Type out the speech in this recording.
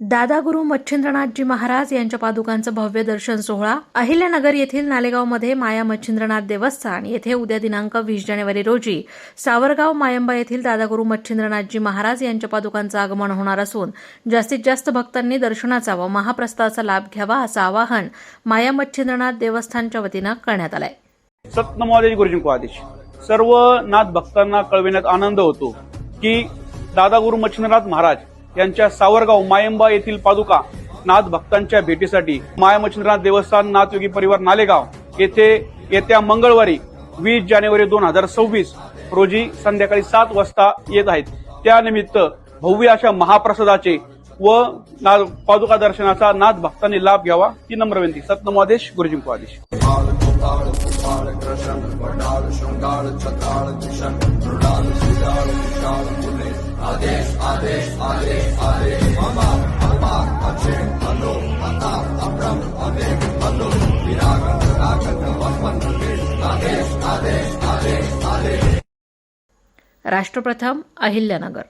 दादागुरु मच्छिंद्रनाथजी महाराज यांच्या पादुकांचं भव्य दर्शन सोहळा अहिल्यानगर येथील नालेगावमध्ये माया मच्छिंद्रनाथ देवस्थान येथे उद्या दिनांक 20 जानेवारी रोजी सावरगाव मायंबा येथील दादागुरु मच्छिंद्रनाथजी महाराज यांच्या पादुकांचं आगमन होणार असून जास्तीत जास्त भक्तांनी दर्शनाचा व महाप्रसादाचा लाभ घ्यावा असं आवाहन माया मच्छिंद्रनाथ देवस्थानच्या वतीनं करण्यात आलंय। सतनमोदेश गुरुजींको आदेश। सर्व नाथ भक्तांना कळविण्यात आनंद होतो की दादागुरु मच्छिंद्रनाथ महाराज यांच्या सावरगाव मायंबा येथील पादुका नाथ भक्तांच्या भेटीसाठी माया मच्छिंद्रनाथ देवस्थान नाथयोगी परिवार नालेगाव येथे येत्या मंगळवारी 20 जानेवारी 2026 रोजी संध्याकाळी 7 वाजता येत आहेत। त्यानिमित्त भव्य अशा महाप्रसादाचे व पादुका दर्शनाचा नाथ भक्तांनी लाभ घ्यावा ही नम्र विनंती। सतनमोदेश गुरुजींको आदेश। आदेश आदेश आदेश आदेश ममा अम्मा अक्षय हलो अता अब्रम अवेग हलो विरागत रागत वपन आदेश आदेश आदेश आदेश। राष्ट्रप्रथम अहिल्यानगर।